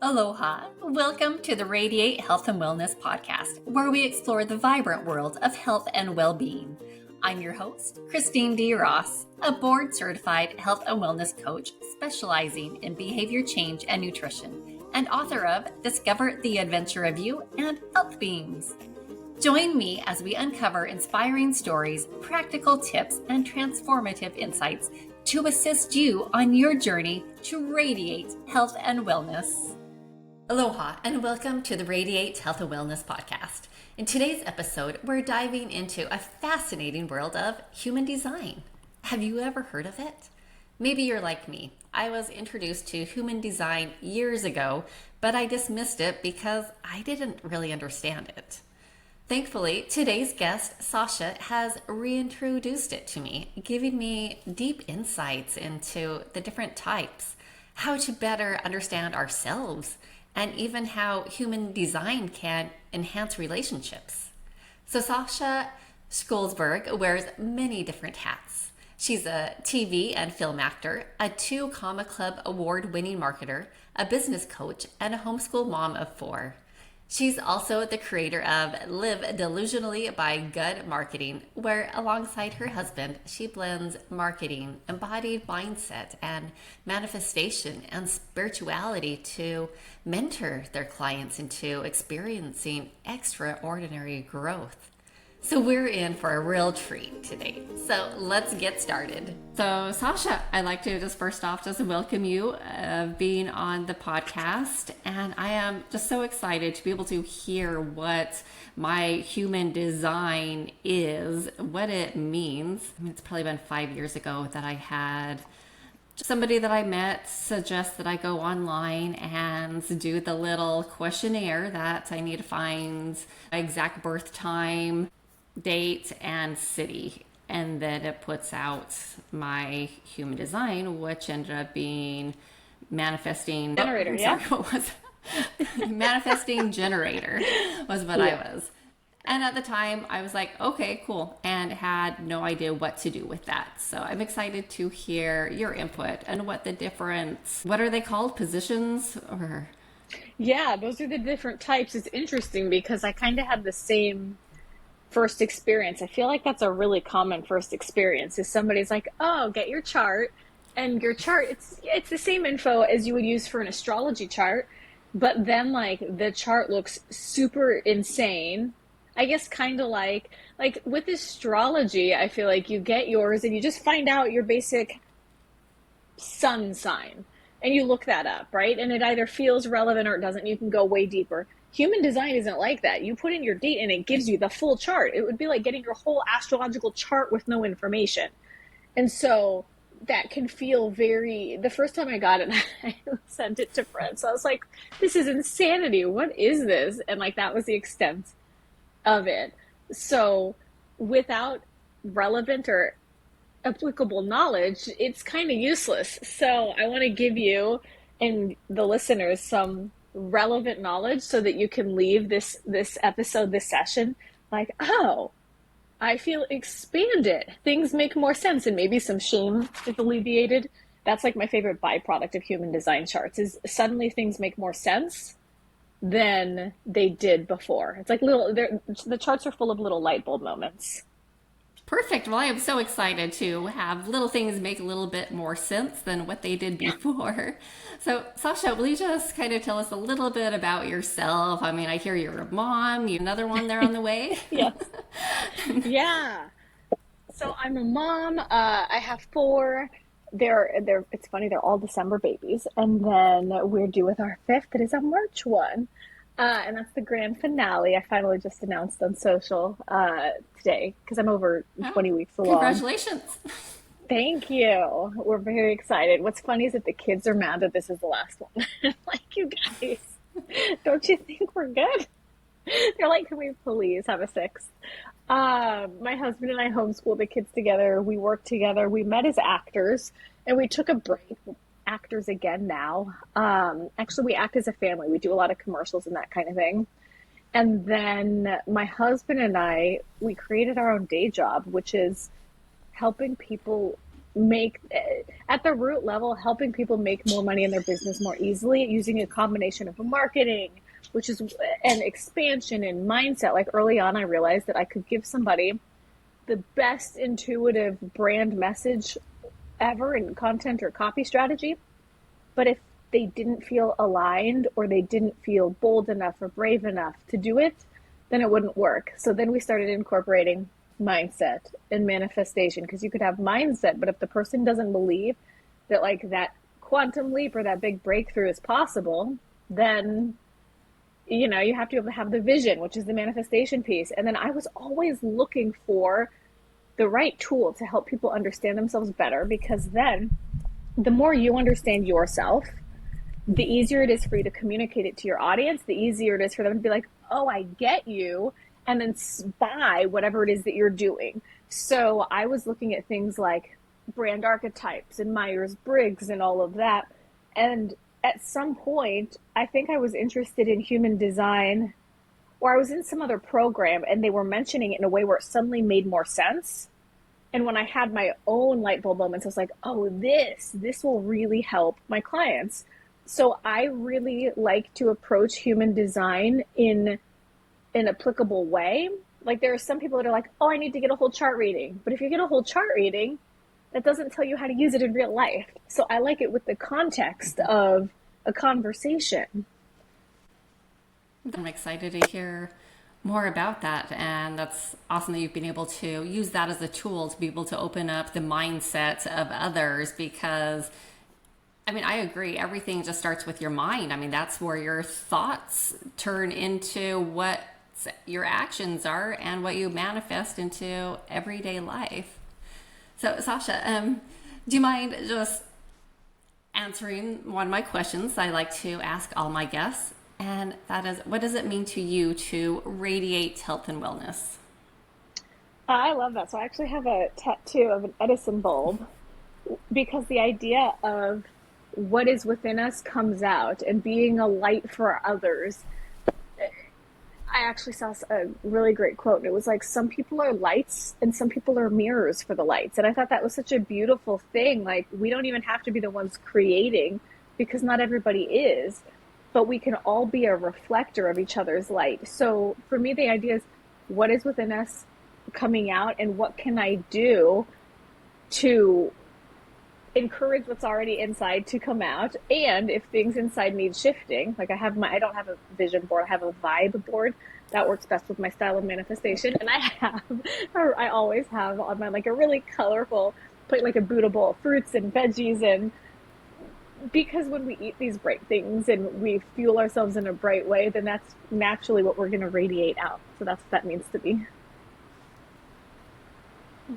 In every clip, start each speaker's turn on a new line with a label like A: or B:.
A: Aloha! Welcome to the Radiate Health and Wellness podcast, where we explore the vibrant world of health and well-being. I'm your host, Christine D. Ross, a board-certified health and wellness coach specializing in behavior change and nutrition, and author of Discover the Adventure of You and Health Beams. Join me as we uncover inspiring stories, practical tips, and transformative insights to assist you on your journey to radiate health and wellness. Aloha, and welcome to the Radiate Health and Wellness podcast. In today's episode, we're diving into a fascinating world of human design. Have you ever heard of it? Maybe you're like me. I was introduced to human design years ago, but I dismissed it because I didn't really understand it. Thankfully, today's guest, Sasha, has reintroduced it to me, giving me deep insights into the different types, how to better understand ourselves, and even how human design can enhance relationships. So Sasha Skolsberg wears many different hats. She's a TV and film actor, a 2 Comma Club award-winning marketer, a business coach, and a homeschool mom of 4. She's also the creator of Live Delusionally by Gut Marketing, where alongside her husband, she blends marketing, embodied mindset, and manifestation and spirituality to mentor their clients into experiencing extraordinary growth. So we're in for a real treat today. So let's get started. So Sasha, I'd like to just first off just welcome you being on the podcast. And I am just so excited to be able to hear what my human design is, what it means. I mean, it's probably been 5 years ago that I had somebody that I met suggest that I go online and do the little questionnaire that I need to find exact birth time, date, and city, and then it puts out my human design, which ended up being manifesting generator. What was it? Manifesting generator was what I was. And at the time I was like, okay, cool, and had no idea what to do with that. So I'm excited to hear your input and what are they called, positions or?
B: Yeah, those are the different types. It's interesting because I kind of had the same first experience. I feel like that's a really common first experience is somebody's like, oh, get your chart, and your chart, it's the same info as you would use for an astrology chart, but then like the chart looks super insane. I guess kind of like with astrology, I feel like you get yours and you just find out your basic sun sign and you look that up, right? And it either feels relevant or it doesn't. You can go way deeper. Human design isn't like that. You put in your date and it gives you the full chart. It would be like getting your whole astrological chart with no information. And so that can feel the first time I got it, I sent it to friends. I was like, this is insanity. What is this? And like, that was the extent of it. So without relevant or applicable knowledge, it's kind of useless. So I want to give you and the listeners some relevant knowledge so that you can leave this episode, this session, like, oh, I feel expanded. Things make more sense, and maybe some shame is alleviated. That's like my favorite byproduct of human design charts is suddenly things make more sense than they did before. It's like the charts are full of little light bulb moments.
A: Perfect. Well, I am so excited to have little things make a little bit more sense than what they did before. So, Sasha, will you just kind of tell us a little bit about yourself? I mean, I hear you're a mom. You another one there on the way?
B: Yes. Yeah. So I'm a mom. I have 4. They're. It's funny. They're all December babies, and then we're due with our 5th. That is a March one. And that's the grand finale. I finally just announced on social today because I'm over 20 weeks along.
A: Congratulations.
B: Thank you. We're very excited. What's funny is that the kids are mad that this is the last one. Like, you guys, don't you think we're good? They're like, can we please have a 6th? My husband and I homeschool the kids together. We work together. We met as actors and we took a break. Actors again now. Actually, we act as a family. We do a lot of commercials and that kind of thing. And then my husband and I, we created our own day job, which is helping people make, at the root level, helping people make more money in their business more easily using a combination of marketing, which is an expansion and mindset. Like early on, I realized that I could give somebody the best intuitive brand message ever in content or copy strategy. But if they didn't feel aligned or they didn't feel bold enough or brave enough to do it, then it wouldn't work. So then we started incorporating mindset and manifestation, because you could have mindset, but if the person doesn't believe that like that quantum leap or that big breakthrough is possible, then you have to be able to have the vision, which is the manifestation piece. And then I was always looking for the right tool to help people understand themselves better, because then the more you understand yourself, the easier it is for you to communicate it to your audience, the easier it is for them to be like, oh, I get you, and then buy whatever it is that you're doing. So I was looking at things like brand archetypes and Myers-Briggs and all of that. And at some point, I think I was interested in human design, or I was in some other program and they were mentioning it in a way where it suddenly made more sense. And when I had my own light bulb moments, I was like, oh, this will really help my clients. So I really like to approach human design in an applicable way. Like there are some people that are like, oh, I need to get a whole chart reading. But if you get a whole chart reading, that doesn't tell you how to use it in real life. So I like it with the context of a conversation.
A: I'm excited to hear more about that, and that's awesome that you've been able to use that as a tool to be able to open up the mindset of others, because I mean, I agree, everything just starts with your mind. I mean, that's where your thoughts turn into what your actions are and what you manifest into everyday life. So Sasha, do you mind just answering one of my questions I like to ask all my guests? And that is, what does it mean to you to radiate health and wellness?
B: I love that. So I actually have a tattoo of an Edison bulb, because the idea of what is within us comes out, and being a light for others. I actually saw a really great quote, and it was like, some people are lights and some people are mirrors for the lights. And I thought that was such a beautiful thing. Like, we don't even have to be the ones creating, because not everybody is, but we can all be a reflector of each other's light. So for me, the idea is, what is within us coming out, and what can I do to encourage what's already inside to come out? And if things inside need shifting, like I don't have a vision board, I have a vibe board that works best with my style of manifestation. And I always have on my, like, a really colorful plate, like a Buddha bowl, fruits and veggies. And because when we eat these bright things and we fuel ourselves in a bright way, then that's naturally what we're going to radiate out. So that's what that means to me.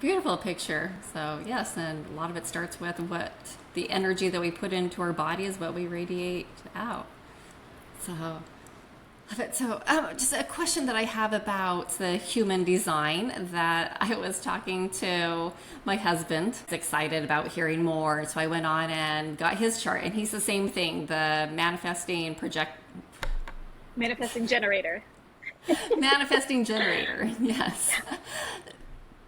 A: Beautiful picture. So yes, and a lot of it starts with what the energy that we put into our body is what we radiate out. So love it. So just a question that I have about the human design, that I was talking to my husband. He's excited about hearing more. So I went on and got his chart, and he's the same thing, the
B: Manifesting generator.
A: manifesting generator. Yes.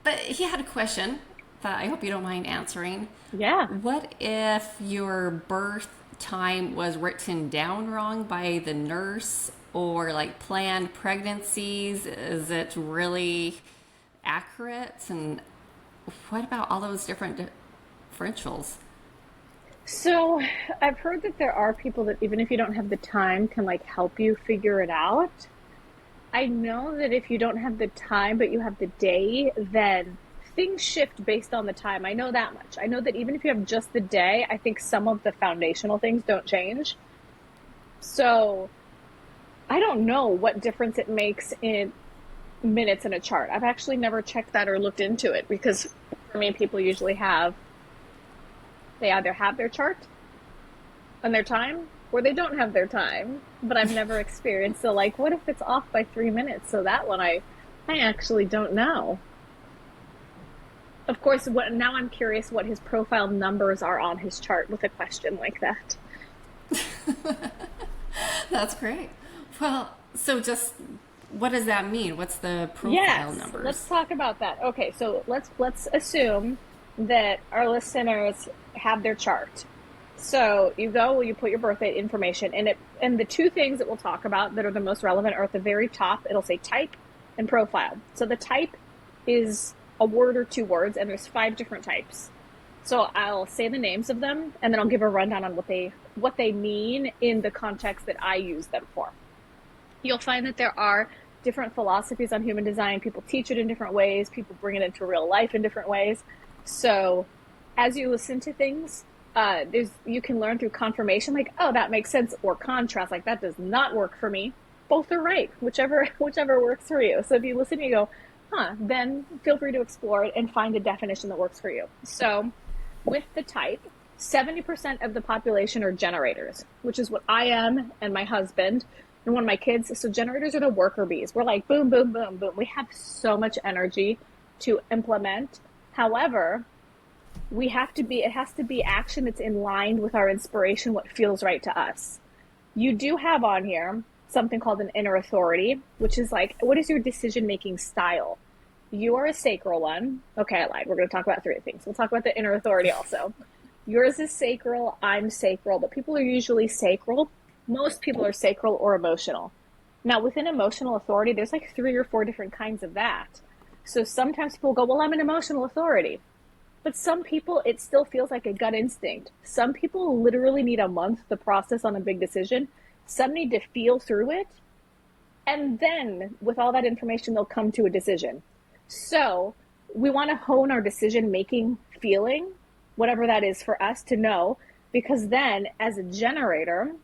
A: But he had a question that I hope you don't mind answering.
B: Yeah.
A: What if your birth time was written down wrong by the nurse, or like planned pregnancies? Is it really accurate? And what about all those different differentials?
B: So I've heard that there are people that, even if you don't have the time, can like help you figure it out. I know that if you don't have the time, but you have the day, then things shift based on the time. I know that much. I know that even if you have just the day, I think some of the foundational things don't change. So I don't know what difference it makes in minutes in a chart. I've actually never checked that or looked into it, because for me, people usually they either have their chart and their time, or they don't have their time, but I've never experienced. So like, what if it's off by 3 minutes? So that one, I actually don't know. Of course, now I'm curious what his profile numbers are on his chart with a question like that.
A: That's great. Well, so just what does that mean? What's the profile
B: Yes,
A: numbers?
B: let's talk about that. Okay, so let's assume that our listeners have their chart. So you go, you put your birthday information in it, and the two things that we'll talk about that are the most relevant are at the very top. It'll say type and profile. So the type is a word or two words, and there's 5 different types. So I'll say the names of them, and then I'll give a rundown on what they mean in the context that I use them for. You'll find that there are different philosophies on human design. People teach it in different ways. People bring it into real life in different ways. So as you listen to things, you can learn through confirmation, like, oh, that makes sense, or contrast, like that does not work for me. Both are right, whichever works for you. So if you listen, you go, then feel free to explore it and find a definition that works for you. So with the type, 70% of the population are generators, which is what I am and my husband and one of my kids. So generators are the worker bees. We're like, boom, boom, boom, boom. We have so much energy to implement. However, it has to be action that's in line with our inspiration, what feels right to us. You do have on here something called an inner authority, which is like, what is your decision-making style? You are a sacral one. Okay, I lied. We're going to talk about 3 things. We'll talk about the inner authority also. Yours is sacral, I'm sacral, but people are usually sacral. Most people are sacral or emotional. Now, within emotional authority, there's like 3 or 4 different kinds of that. So sometimes people go, well, I'm an emotional authority. But some people, it still feels like a gut instinct. Some people literally need a month to process on a big decision. Some need to feel through it. And then with all that information, they'll come to a decision. So we want to hone our decision-making feeling, whatever that is for us to know, because then as a generator,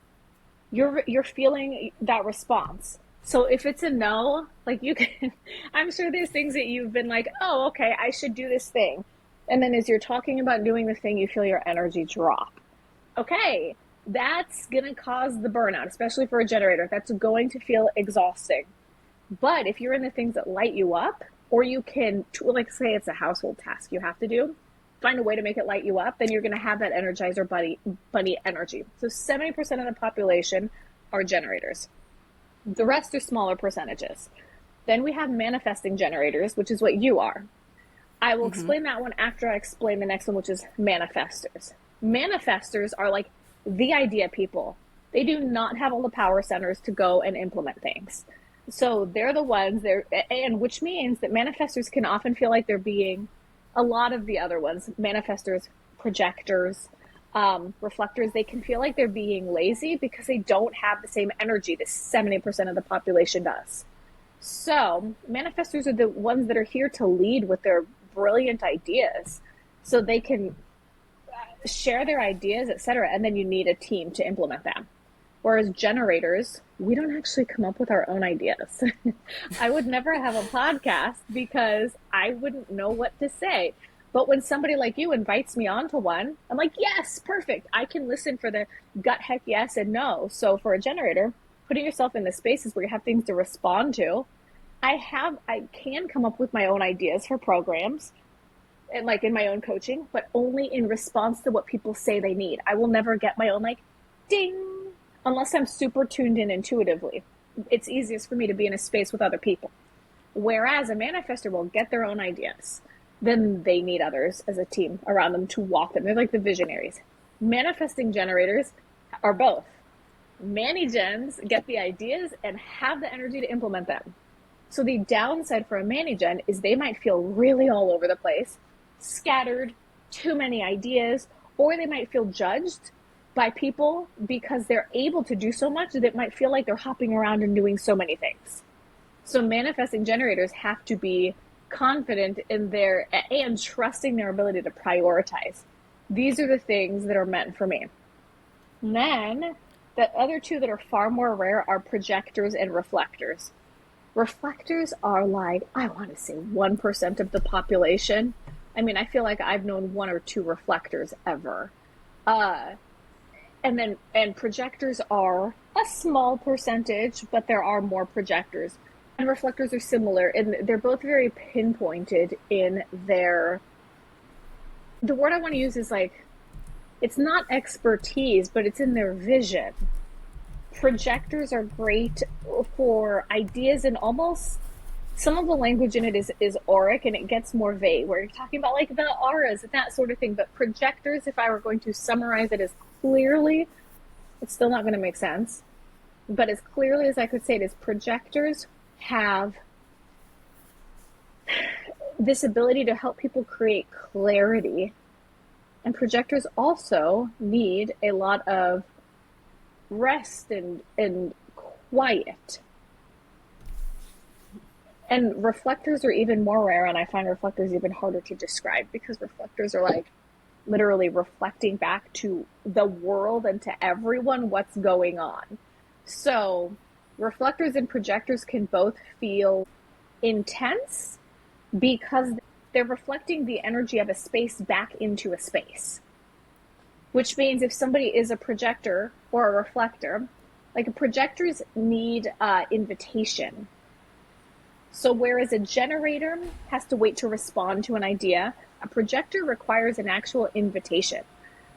B: you're feeling that response. So if it's a no, like you can, I'm sure there's things that you've been like, oh, okay, I should do this thing. And then as you're talking about doing the thing, you feel your energy drop. Okay, that's going to cause the burnout, especially for a generator. That's going to feel exhausting. But if you're in the things that light you up, or you can, like say it's a household task you have to do, find a way to make it light you up, then you're going to have that energizer bunny energy. So 70% of the population are generators. The rest are smaller percentages. Then we have manifesting generators, which is what you are. I will explain that one after I explain the next one, which is manifestors. Manifestors are like the idea people. They do not have all the power centers to go and implement things. So they're the ones there, and which means that manifestors can often feel like they're being a lot of the other ones, manifestors, projectors, reflectors, they can feel like they're being lazy because they don't have the same energy that 70% of the population does. So manifestors are the ones that are here to lead with their brilliant ideas so they can share their ideas, etc. And then you need a team to implement them. Whereas generators, we don't actually come up with our own ideas. I would never have a podcast because I wouldn't know what to say. But when somebody like you invites me onto one, I'm like, yes, perfect. I can listen for the gut heck yes and no. So for a generator, putting yourself in the spaces where you have things to respond to, I can come up with my own ideas for programs and like in my own coaching, but only in response to what people say they need. I will never get my own like ding unless I'm super tuned in intuitively. It's easiest for me to be in a space with other people. Whereas a manifestor will get their own ideas. Then they need others as a team around them to walk them. They're like the visionaries. Manifesting generators are both. Mani-gens get the ideas and have the energy to implement them. So the downside for a mani-gen is they might feel really all over the place, scattered, too many ideas, or they might feel judged by people because they're able to do so much that it might feel like they're hopping around and doing so many things. So manifesting generators have to be confident in their and trusting their ability to prioritize. These are the things that are meant for me. And then the other two that are far more rare are projectors and reflectors. Reflectors are like, I want to say 1% of the population. I mean, I feel like I've known 1 or 2 reflectors ever. And projectors are a small percentage, but there are more projectors. And reflectors are similar, and they're both very pinpointed in their, the word I want to use is like, it's not expertise, but it's in their vision. Projectors are great for ideas and almost some of the language in it is auric, and it gets more vague, where you're talking about like the auras and that sort of thing. But projectors, if I were going to summarize it as clearly, it's still not going to make sense, but as clearly as I could say it is, projectors have this ability to help people create clarity. And projectors also need a lot of rest and quiet. And reflectors are even more rare, and I find reflectors even harder to describe, because reflectors are like literally reflecting back to the world and to everyone what's going on. So reflectors and projectors can both feel intense because they're reflecting the energy of a space back into a space. Which means if somebody is a projector or a reflector, like projectors need invitation. So whereas a generator has to wait to respond to an idea, a projector requires an actual invitation.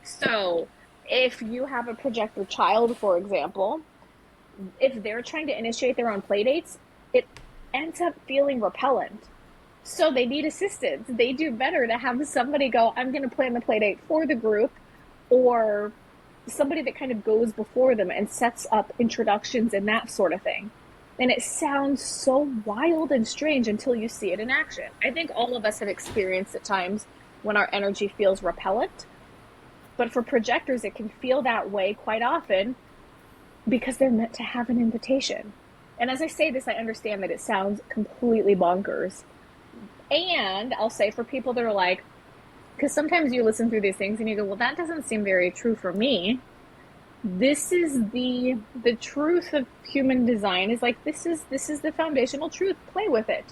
B: So if you have a projector child, for example, if they're trying to initiate their own play dates, it ends up feeling repellent. So they need assistance. They do better to have somebody go, I'm going to plan the play date for the group, or somebody that kind of goes before them and sets up introductions and that sort of thing. And it sounds so wild and strange until you see it in action. I think all of us have experienced at times when our energy feels repellent. But for projectors, it can feel that way quite often because they're meant to have an invitation. And as I say this, I understand that it sounds completely bonkers. And I'll say for people that are like, because sometimes you listen through these things and you go, well, that doesn't seem very true for me. This is the truth of human design, is like, this is the foundational truth. Play with it.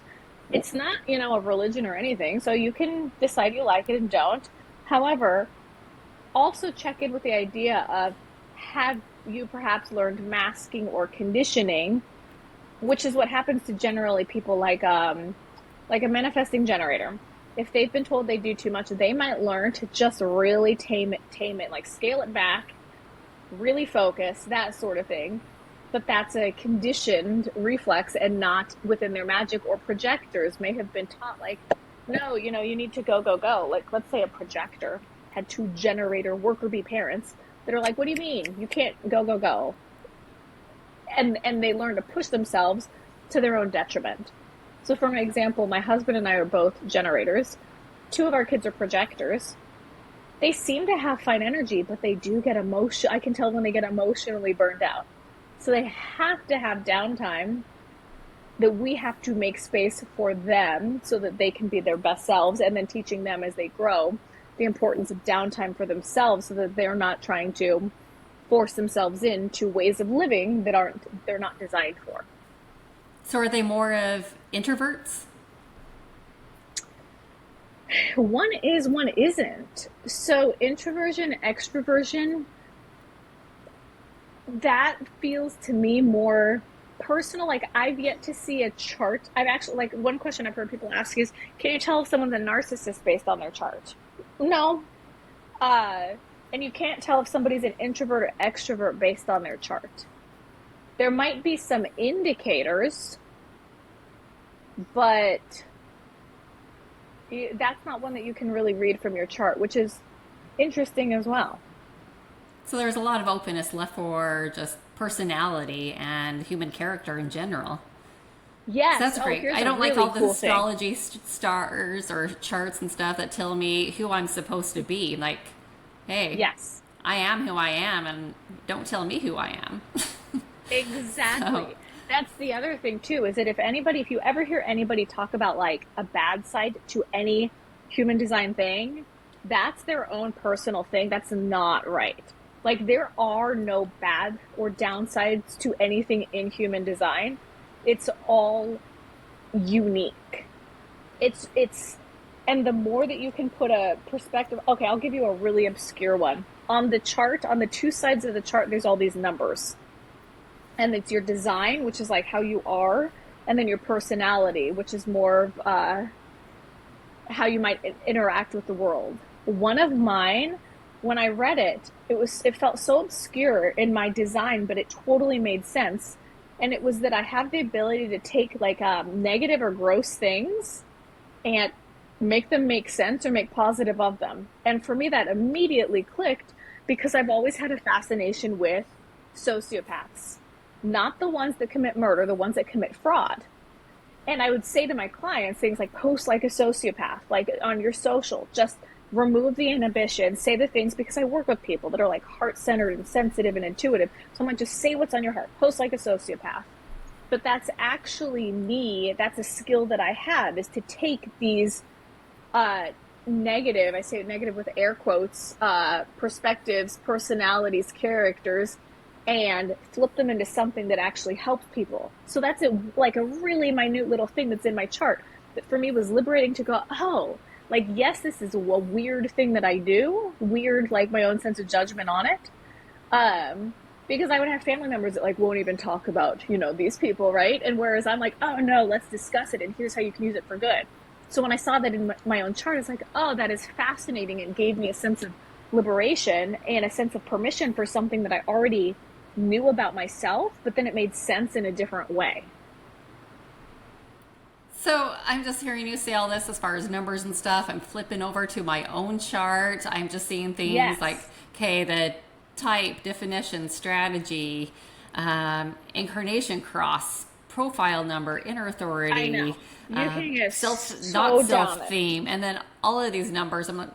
B: It's not, a religion or anything, so you can decide you like it and don't. However, also check in with the idea of, have you perhaps learned masking or conditioning, which is what happens to generally people like a manifesting generator. If they've been told they do too much, they might learn to just really tame it, like scale it back, really focus, that sort of thing. But that's a conditioned reflex and not within their magic. Or projectors may have been taught like, no, you need to go. Like, let's say a projector had two generator worker bee parents that are like, what do you mean? You can't go. And they learn to push themselves to their own detriment. So for an example, my husband and I are both generators. Two of our kids are projectors. They seem to have fine energy, but they do get I can tell when they get emotionally burned out. So they have to have downtime that we have to make space for them so that they can be their best selves, and then teaching them as they grow the importance of downtime for themselves so that they're not trying to force themselves into ways of living that they're not designed for.
A: So are they more of introverts?
B: One is, one isn't. So introversion, extroversion, that feels to me more personal. Like, I've yet to see a chart. I've actually, like, one question I've heard people ask is, can you tell if someone's a narcissist based on their chart? No. And you can't tell if somebody's an introvert or extrovert based on their chart. There might be some indicators, but that's not one that you can really read from your chart, which is interesting as well.
A: So there's a lot of openness left for just personality and human character in general.
B: Yes.
A: So that's great. I don't like
B: really
A: all the astrology stars or charts and stuff that tell me who I'm supposed to be. Like, hey,
B: yes,
A: I am who I am, and don't tell me who I am.
B: Exactly. So. That's the other thing too, is that if you ever hear anybody talk about like a bad side to any human design thing, that's their own personal thing. That's not right. Like, there are no bad or downsides to anything in human design. It's all unique. And the more that you can put a perspective, okay, I'll give you a really obscure one. On the chart, on the two sides of the chart, there's all these numbers. And it's your design, which is like how you are, and then your personality, which is more of how you might interact with the world. One of mine, when I read it, it felt so obscure in my design, but it totally made sense. And it was that I have the ability to take like negative or gross things and make them make sense or make positive of them. And for me, that immediately clicked because I've always had a fascination with sociopaths, not the ones that commit murder, the ones that commit fraud. And I would say to my clients things like post like a sociopath, like on your social, just remove the inhibition, say the things, because I work with people that are like heart-centered and sensitive and intuitive. So I'm like, just say what's on your heart, post like a sociopath. But that's actually me. That's a skill that I have, is to take these negative, I say negative with air quotes, perspectives, personalities, characters, and flip them into something that actually helps people. So that's like a really minute little thing that's in my chart that for me was liberating to go, oh, like, yes, this is a weird thing that I do, weird, like my own sense of judgment on it. Because I would have family members that like won't even talk about, these people, right? And whereas I'm like, oh no, let's discuss it, and here's how you can use it for good. So when I saw that in my own chart, it's like, oh, that is fascinating. It gave me a sense of liberation and a sense of permission for something that I already knew about myself, but then it made sense in a different way.
A: So I'm just hearing you say all this as far as numbers and stuff. I'm flipping over to my own chart. I'm just seeing things like,
B: Yes.
A: okay, the type, definition, strategy, incarnation cross, profile number, inner
B: I
A: authority,
B: know. Yu is
A: self, not
B: so
A: self
B: dominant.
A: theme. And then all of these numbers, I'm like, I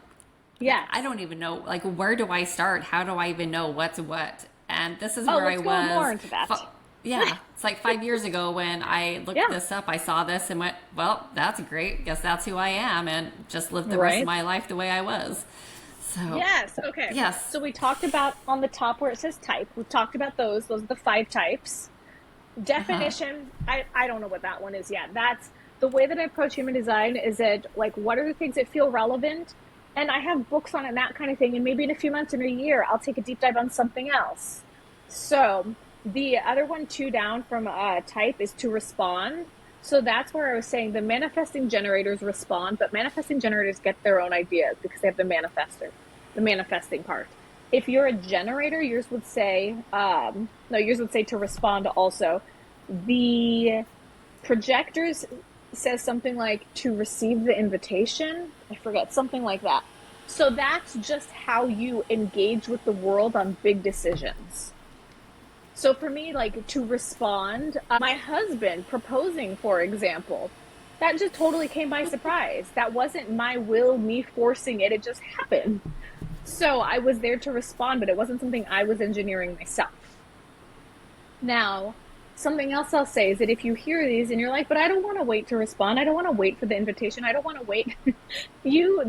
B: Yes.
A: don't even know, like, where do I start? How do I even know what's what? And this is
B: Oh,
A: where I
B: let's go more
A: was.
B: into that.
A: Yeah, it's like 5 years ago when I looked
B: Yeah.
A: this up. I saw this and went, well, that's great. Guess that's who I am. And just lived the rest of
B: Right.
A: my life the way I was. So,
B: Yes. Okay.
A: yes.
B: So we talked about on the top where it says type. We've talked about those. Those are the 5 types.
A: Uh huh.
B: Definition. I don't know what that one is yet. That's the way that I approach human design. Is it like, what are the things that feel relevant? And I have books on it and that kind of thing. And maybe in a few months, in a year, I'll take a deep dive on something else. So the other one, two down from type, is to respond. So that's where I was saying the manifesting generators respond, but manifesting generators get their own ideas because they have the manifesting part. If you're a generator, yours would say, no, yours would say to respond also. The projectors says something like to receive the invitation. I forget, something like that. So that's just how you engage with the world on big decisions. So for me, like to respond, my husband proposing, for example, that just totally came by surprise. That wasn't my will, me forcing it. It just happened. So I was there to respond, but it wasn't something I was engineering myself. Now, something else I'll say is that if you hear these and you're like, but I don't want to wait to respond. I don't want to wait for the invitation. I don't want to wait. You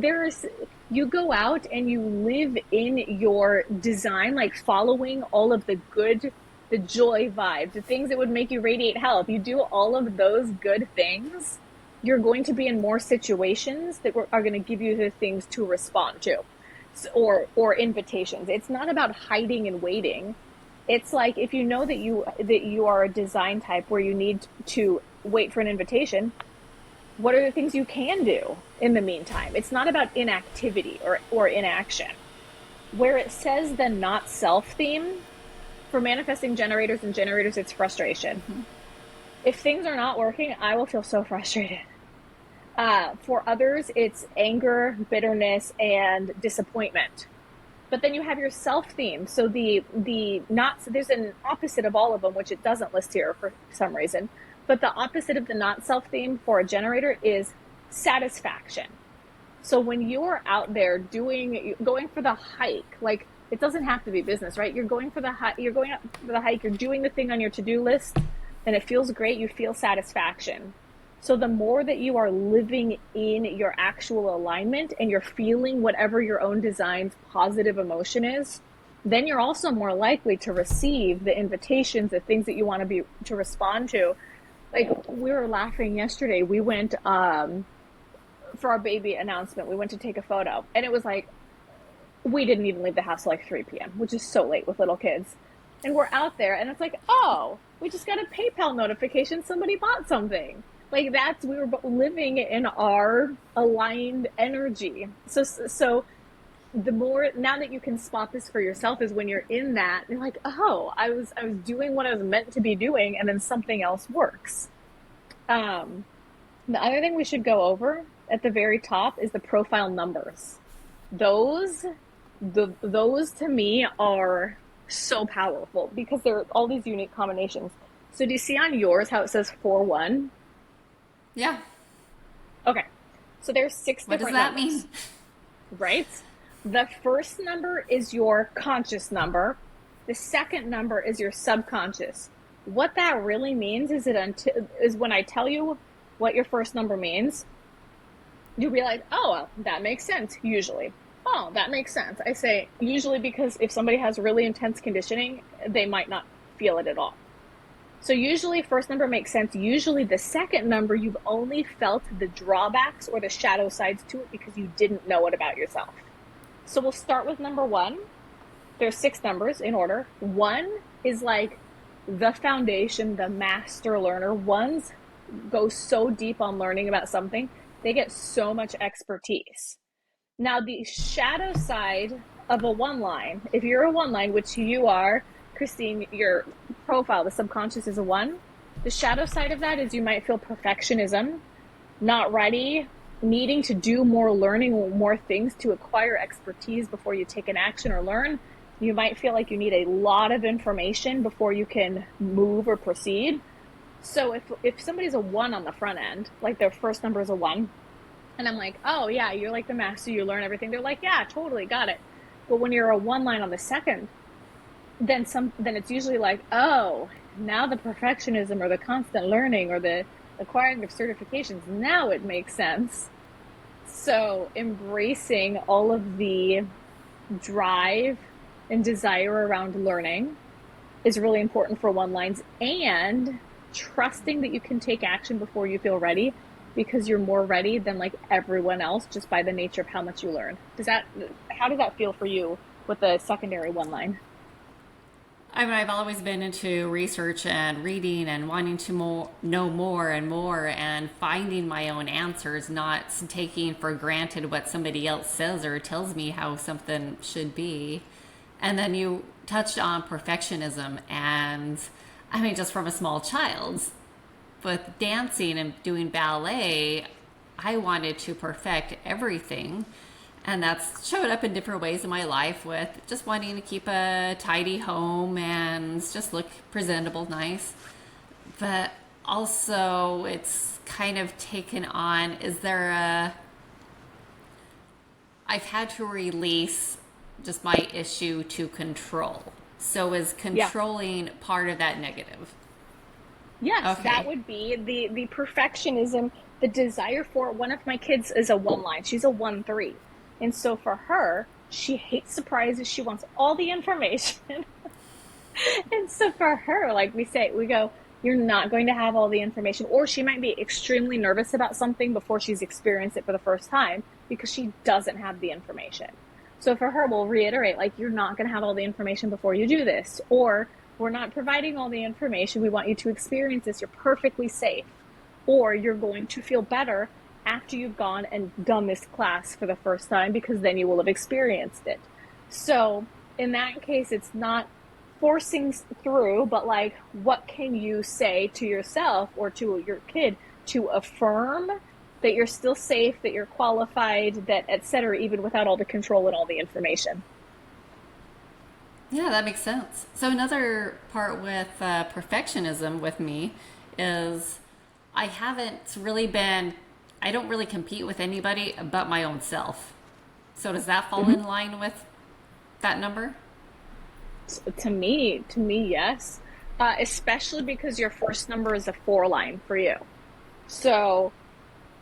B: go out and you live in your design, like following all of the good, the joy vibe, the things that would make you radiate health. You do all of those good things. You're going to be in more situations that are going to give you the things to respond to, or invitations. It's not about hiding and waiting. It's like if you know that you are a design type where you need to wait for an invitation, what are the things you can do in the meantime? It's not about inactivity or inaction. Where it says the not self theme, for manifesting generators and generators, it's frustration. If things are not working, I will feel so frustrated. For others, it's anger, bitterness, and disappointment. But then you have your self theme. So the not, there's an opposite of all of them, which it doesn't list here for some reason. But the opposite of the not self theme for a generator is satisfaction. So when you're out there going for the hike, like it doesn't have to be business, right? You're going for the hike, you're going up for the hike, you're doing the thing on your to-do list, and it feels great. You feel satisfaction. So the more that you are living in your actual alignment and you're feeling whatever your own design's positive emotion is, then you're also more likely to receive the invitations, the things that you want to respond to. Like we were laughing yesterday. We went for our baby announcement. We went to take a photo, and it was like we didn't even leave the house till like 3 p.m., which is so late with little kids. And we're out there, and it's like, oh, we just got a PayPal notification. Somebody bought something. Like we were living in our aligned energy. So the more now that you can spot this for yourself is when you're in that, you're like, oh, I was doing what I was meant to be doing, and then something else works. Um, the other thing we should go over at the very top is the profile numbers. Those those to me are so powerful because they're all these unique combinations. So do you see on yours how it says 4-1?
A: Yeah.
B: Okay. So there's six
A: What does
B: different
A: that
B: numbers,
A: mean?
B: right? The first number is your conscious number. The second number is your subconscious. What that really means is is when I tell you what your first number means, you realize, oh, well, that makes sense, usually. Oh, that makes sense. I say usually because if somebody has really intense conditioning, they might not feel it at all. So usually first number makes sense. Usually the second number, you've only felt the drawbacks or the shadow sides to it because you didn't know it about yourself. So we'll start with number one. There's six numbers in order. One is like the foundation, the master learner. Ones go so deep on learning about something, they get so much expertise. Now, the shadow side of a one line, if you're a one line, which you are, Christine, your profile, the subconscious is a one. The shadow side of that is you might feel perfectionism, not ready, needing to do more learning or more things to acquire expertise before you take an action or learn. You might feel like you need a lot of information before you can move or proceed. So if somebody's a one on the front end, like their first number is a one, and I'm like, oh yeah, you're like the master, you learn everything. They're like, yeah, totally, got it. But when you're a one line on the second, then it's usually like, oh, now the perfectionism or the constant learning or the acquiring of certifications, now it makes sense. So embracing all of the drive and desire around learning is really important for one lines, and trusting that you can take action before you feel ready because you're more ready than like everyone else just by the nature of how much you learn. How does that feel for you with the secondary one line?
A: I mean, I've always been into research and reading and wanting to know more and more and finding my own answers, not taking for granted what somebody else says or tells me how something should be. And then you touched on perfectionism, and I mean, just from a small child, with dancing and doing ballet, I wanted to perfect everything. And that's showed up in different ways in my life with just wanting to keep a tidy home and just look presentable, nice. But also, it's kind of taken on, I've had to release just my issue to control. So is
B: Yeah.
A: controlling part of that negative?
B: Yes, that
A: Okay.
B: would be the perfectionism, the desire for one of my kids is a one line. She's a 1-3. And so for her, she hates surprises. She wants all the information. And so for her, like we go, you're not going to have all the information. Or she might be extremely nervous about something before she's experienced it for the first time because she doesn't have the information. So for her, we'll reiterate, like, you're not going to have all the information before you do this. Or we're not providing all the information. We want you to experience this. You're perfectly safe. Or you're going to feel better after you've gone and done this class for the first time because then you will have experienced it. So in that case, it's not forcing through, but like, what can you say to yourself or to your kid to affirm that you're still safe, that you're qualified, that etc., even without all the control and all the information.
A: Yeah, that makes sense. So another part with perfectionism with me is I haven't really been, I don't really compete with anybody but my own self. So does that fall
B: Mm-hmm.
A: in line with that number?
B: To me, yes. Especially because your first number is a four line for you. So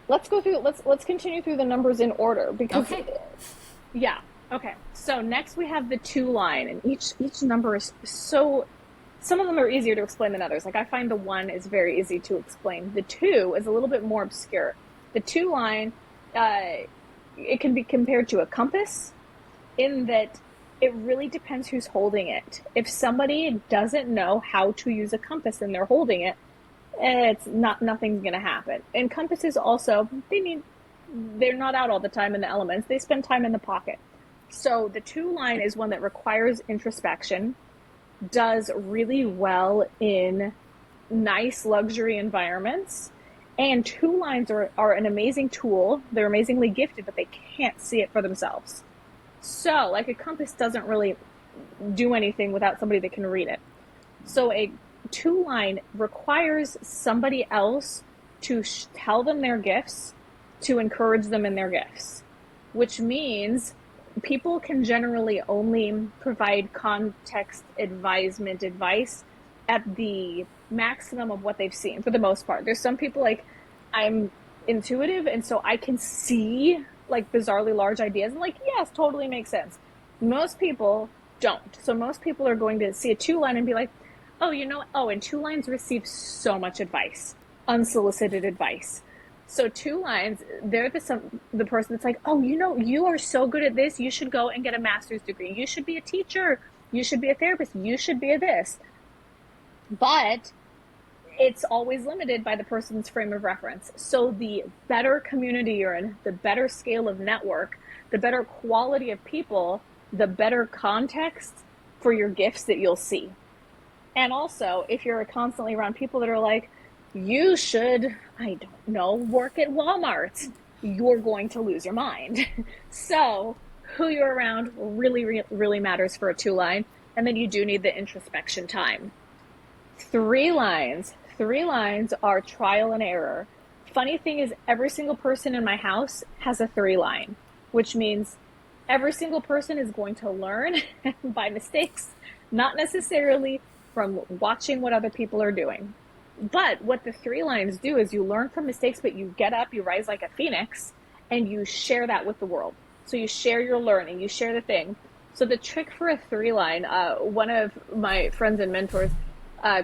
B: let's go through. Let's continue through the numbers in order because
A: Okay.
B: yeah. Okay. So next we have the two line, and each number is so. Some of them are easier to explain than others. Like I find the one is very easy to explain. The two is a little bit more obscure. The two line, it can be compared to a compass in that it really depends who's holding it. If somebody doesn't know how to use a compass and they're holding it, it's not nothing's going to happen. And compasses also, they're not out all the time in the elements. They spend time in the pocket. So the 2 line is one that requires introspection, does really well in nice luxury environments. And 2 lines are an amazing tool. They're amazingly gifted, but they can't see it for themselves. So, like a compass doesn't really do anything without somebody that can read it. So a 2 line requires somebody else to tell them their gifts, to encourage them in their gifts, which means people can generally only provide context advice at the maximum of what they've seen for the most part. There's some people like, I'm intuitive and so I can see like bizarrely large ideas and like, yes, totally makes sense. Most people don't. So most people are going to see a 2 line and be like, oh, and 2 lines receive so much advice, unsolicited advice. So 2 lines, they're the person that's like, oh, you are so good at this. You should go and get a master's degree. You should be a teacher. You should be a therapist. You should be a this. But it's always limited by the person's frame of reference. So the better community you're in, the better scale of network, the better quality of people, the better context for your gifts that you'll see. And also, if you're constantly around people that are like, you should, I don't know, work at Walmart, you're going to lose your mind. So who you're around really, really matters for a 2 line. And then you do need the introspection time. 3 lines are trial and error. Funny thing is, every single person in my house has a 3 line, which means every single person is going to learn by mistakes, not necessarily from watching what other people are doing. But what the 3 lines do is you learn from mistakes, but you get up, you rise like a phoenix, and you share that with the world. So you share your learning, you share the thing. So the trick for a 3 line, one of my friends and mentors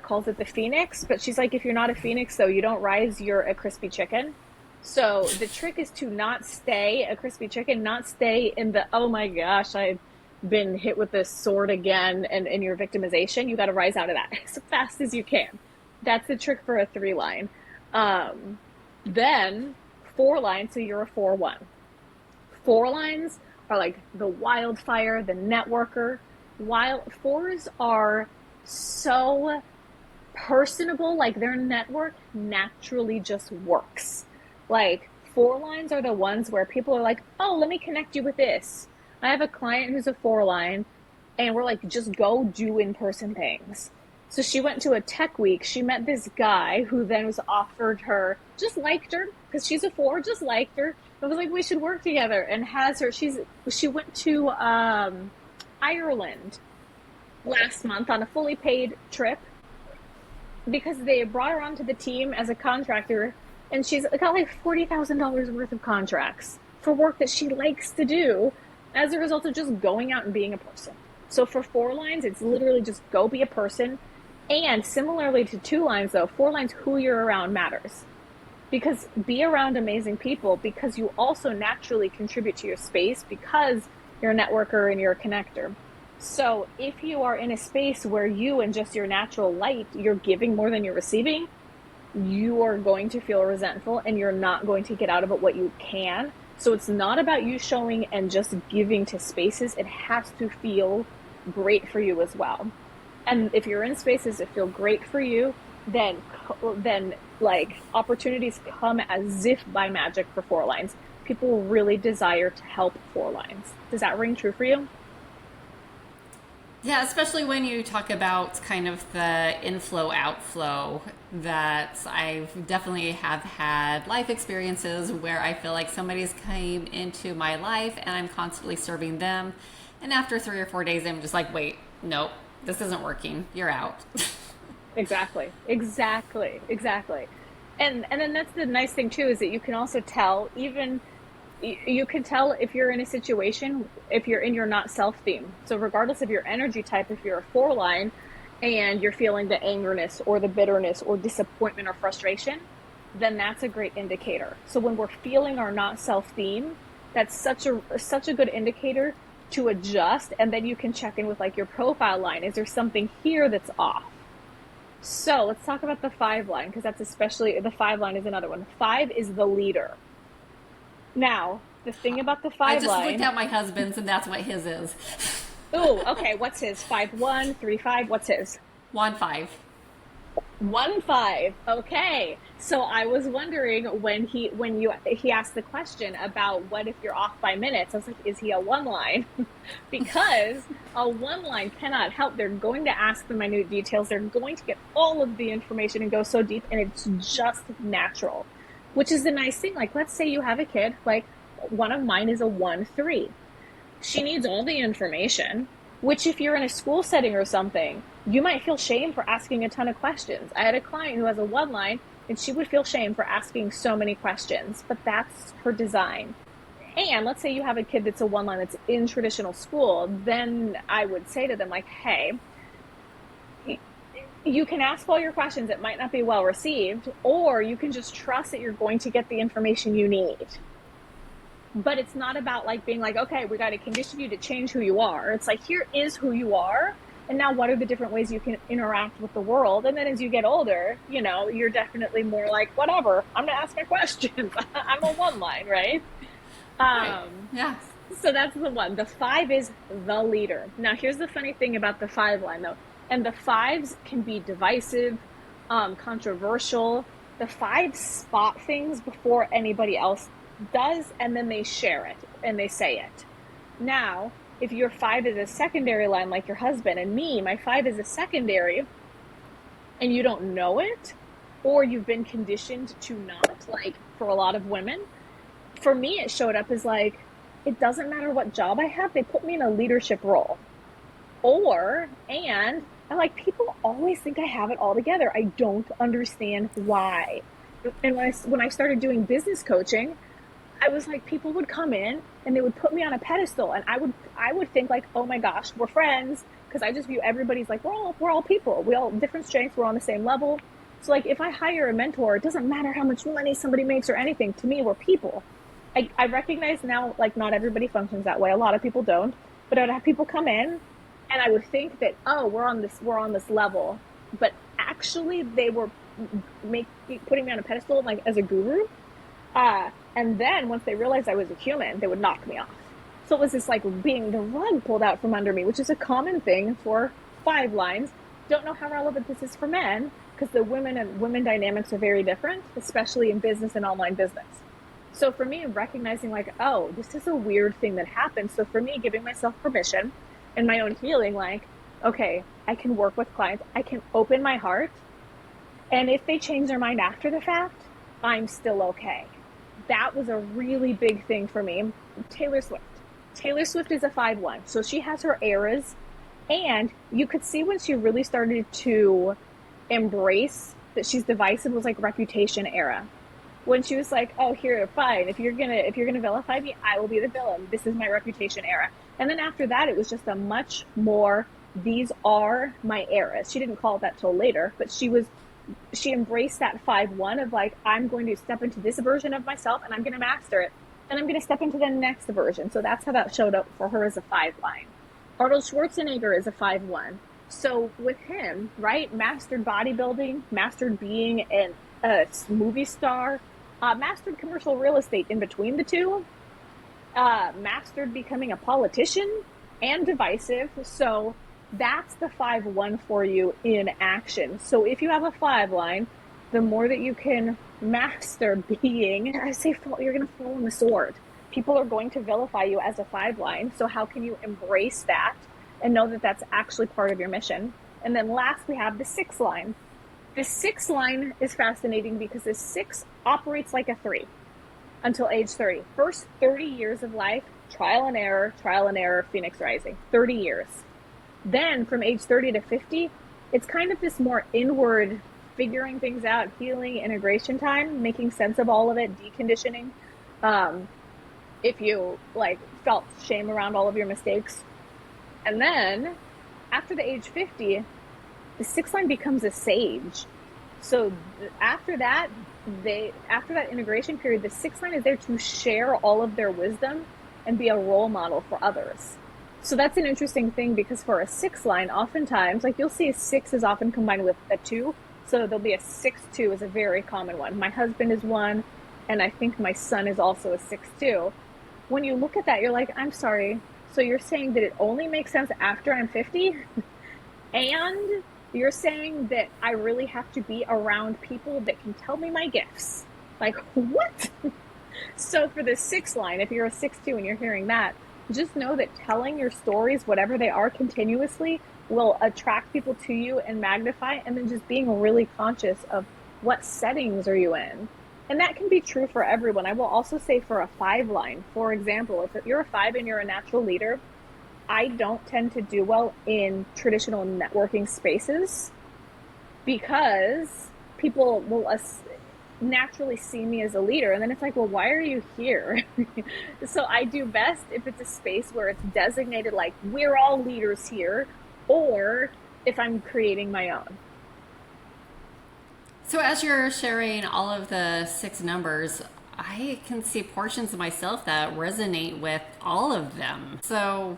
B: calls it the phoenix, but she's like, if you're not a phoenix, though, you don't rise, you're a crispy chicken. So the trick is to not stay a crispy chicken, not stay in the, oh my gosh, I've been hit with this sword again, and in your victimization. You got to rise out of that as fast as you can. That's the trick for a 3 line. Then 4 lines, so you're a 4-1. 4 lines are like the wildfire, the networker. While 4s are so personable, like their network naturally just works. Like 4 lines are the ones where people are like, oh, let me connect you with this. I have a client who's a 4 line, and we're like, just go do in-person things. So she went to a tech week. She met this guy who then was offered her, just liked her, because she's a 4, just liked her. I was like, we should work together, and has her. She went to Ireland last month on a fully paid trip because they brought her onto the team as a contractor, and she's got like $40,000 worth of contracts for work that she likes to do as a result of just going out and being a person. So for 4 lines, it's literally just go be a person. And similarly to 2 lines, though, 4 lines, who you're around matters. Because be around amazing people, because you also naturally contribute to your space because you're a networker and you're a connector. So if you are in a space where you and just your natural light, you're giving more than you're receiving, you are going to feel resentful and you're not going to get out of it what you can. So it's not about you showing and just giving to spaces. It has to feel great for you as well. And if you're in spaces that feel great for you, then like opportunities come as if by magic for 4 lines. People really desire to help 4 lines. Does that ring true for you?
A: Yeah, especially when you talk about kind of the inflow outflow, that I definitely have had life experiences where I feel like somebody's came into my life and I'm constantly serving them. And after 3 or 4 days, I'm just like, wait, nope, this isn't working. You're out.
B: Exactly. And then that's the nice thing too, is that you can also tell, even you can tell if you're in a situation, if you're in your not self theme. So regardless of your energy type, if you're a 4 line and you're feeling the angerness or the bitterness or disappointment or frustration, then that's a great indicator. So when we're feeling our not self theme, that's such a good indicator to adjust. And then you can check in with like your profile line. Is there something here that's off? So let's talk about the 5 line, because that's especially, the 5 line is another one. 5 is the leader. Now, The thing about the
A: I
B: five
A: just looked
B: line.
A: at my husband's, and that's what his is.
B: Ooh, okay. What's his? 5'1", 3'5". What's his?
A: 1-5.
B: 1'5". Okay. So I was wondering when he asked the question about what if you're off by minutes. I was like, is he a one line? Because a one line cannot help. They're going to ask the minute details. They're going to get all of the information and go so deep, and it's just natural, which is the nice thing. Like, let's say you have a kid. Like, one of mine is a 1-3. She needs all the information, which if you're in a school setting or something, you might feel shame for asking a ton of questions. I had a client who has a one line, and she would feel shame for asking so many questions, but that's her design. And let's say you have a kid that's a one line that's in traditional school, then I would say to them, like, hey, you can ask all your questions. It might not be well received, or you can just trust that you're going to get the information you need. But it's not about like being like, okay, we got to condition you to change who you are. It's like, here is who you are. And now what are the different ways you can interact with the world? And then as you get older, you're definitely more like, whatever, I'm going to ask my questions. I'm a one line, right?
A: Right. Yeah.
B: So that's the one. The 5 is the leader. Now, here's the funny thing about the 5 line, though. And the 5s can be divisive, controversial. The 5s spot things before anybody else does, and then they share it and they say it. Now, if your 5 is a secondary line like your husband and me, my 5 is a secondary, and you don't know it, or you've been conditioned to not, like for a lot of women, for me it showed up as like, it doesn't matter what job I have, they put me in a leadership role. And I'm like, people always think I have it all together. I don't understand why. And when I started doing business coaching, I was like, people would come in and they would put me on a pedestal, and I would think like, oh my gosh, we're friends, because I just view everybody's like, we're all people. We all different strengths. We're on the same level. So like, if I hire a mentor, it doesn't matter how much money somebody makes or anything. To me, we're people. I recognize now, like, not everybody functions that way. A lot of people don't. But I would have people come in, and I would think that, oh, we're on this level. But actually, they were putting me on a pedestal, like, as a guru. And then once they realized I was a human, they would knock me off. So it was this like being the rug pulled out from under me, which is a common thing for 5 lines. Don't know how relevant this is for men, because the women dynamics are very different, especially in business and online business. So for me, recognizing like, oh, this is a weird thing that happens. So for me, giving myself permission and my own healing, like, okay, I can work with clients. I can open my heart. And if they change their mind after the fact, I'm still okay. That was a really big thing for me. Taylor Swift. Taylor Swift is a 5-1. So she has her eras. And you could see when she really started to embrace that she's divisive was like Reputation era. When she was like, oh, here, fine. If you're gonna vilify me, I will be the villain. This is my Reputation era. And then after that, it was just a much more, these are my eras. She didn't call it that till later, but she embraced that 5-1 of like, I'm going to step into this version of myself and I'm going to master it. And I'm going to step into the next version. So that's how that showed up for her as a 5 line. Arnold Schwarzenegger is a 5-1. So with him, right, mastered bodybuilding, mastered being a movie star, mastered commercial real estate in between the two, mastered becoming a politician and divisive. So that's the 5-1 for you in action. So if you have a 5 line, the more that you can master being, I say you're going to fall on the sword. People are going to vilify you as a 5 line. So how can you embrace that and know that that's actually part of your mission? And then last, we have the 6 line. The 6 line is fascinating because the 6 operates like a 3 until age 30. First 30 years of life, trial and error, Phoenix rising, 30 years. Then from age 30 to 50, it's kind of this more inward, figuring things out, healing, integration time, making sense of all of it, deconditioning. If you like felt shame around all of your mistakes. And then after the age 50, the 6 line becomes a sage. So after that integration period, the 6 line is there to share all of their wisdom and be a role model for others. So that's an interesting thing, because for a 6 line, oftentimes, like you'll see a 6 is often combined with a 2. So there'll be a 6-2 is a very common one. My husband is one, and I think my son is also a 6-2. when you look at that, you're like, I'm sorry. So you're saying that it only makes sense after I'm 50? And you're saying that I really have to be around people that can tell me my gifts. Like, what? So for the six line, if you're a 6-2 and you're hearing that, just know that telling your stories, whatever they are, continuously will attract people to you and magnify, and then just being really conscious of what settings are you in. And that can be true for everyone. I will also say for a 5 line, for example, if you're a 5 and you're a natural leader, I don't tend to do well in traditional networking spaces because people will naturally see me as a leader, and then it's like, well, why are you here? So I do best if it's a space where it's designated like we're all leaders here, or if I'm creating my own.
A: So, as you're sharing all of the six numbers, I can see portions of myself that resonate with all of them. So,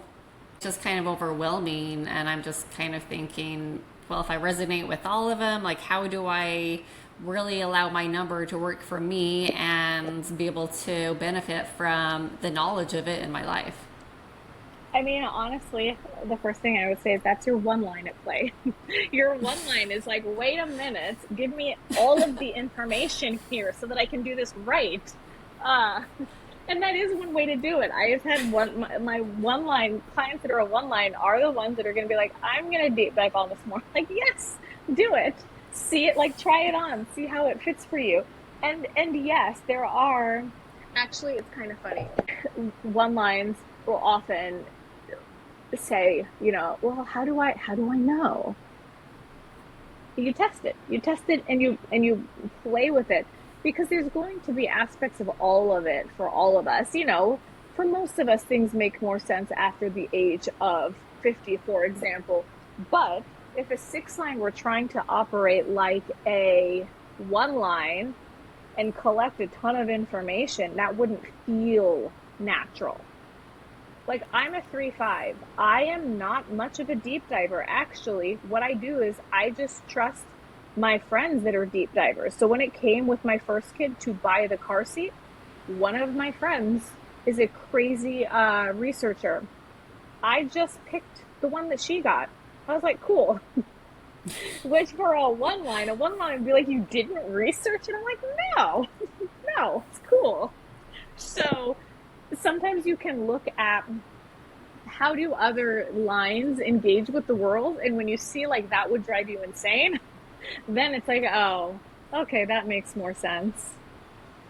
A: just kind of overwhelming. And I'm just kind of thinking, well, if I resonate with all of them, like, how do I really allow my number to work for me and be able to benefit from the knowledge of it in my life?
B: I mean, honestly, the first thing I would say is that's your one line at play. Your one line is like, wait a minute, give me all of the information here so that I can do this right. Uh, and that is one way to do it. I have had my one line clients that are a one line are the ones that are going to be like, I'm going to deep dive on this more. Like, yes, do it. See it, like try it on, see how it fits for you. And yes, there are actually, it's kind of funny. One lines will often say, well, how do I know? You test it, and you play with it, because there's going to be aspects of all of it for all of us. For most of us, things make more sense after the age of 50, for example. But if a six line were trying to operate like a one line and collect a ton of information, that wouldn't feel natural. Like, I'm a 3-5. I am not much of a deep diver. Actually, what I do is I just trust my friends that are deep divers. So when it came with my first kid to buy the car seat, one of my friends is a crazy researcher. I just picked the one that she got. I was like, cool. Which for a one line would be like, you didn't research it? I'm like, no, no, it's cool. So sometimes you can look at how do other lines engage with the world, and when you see like that would drive you insane, then it's like, oh, okay, that makes more sense.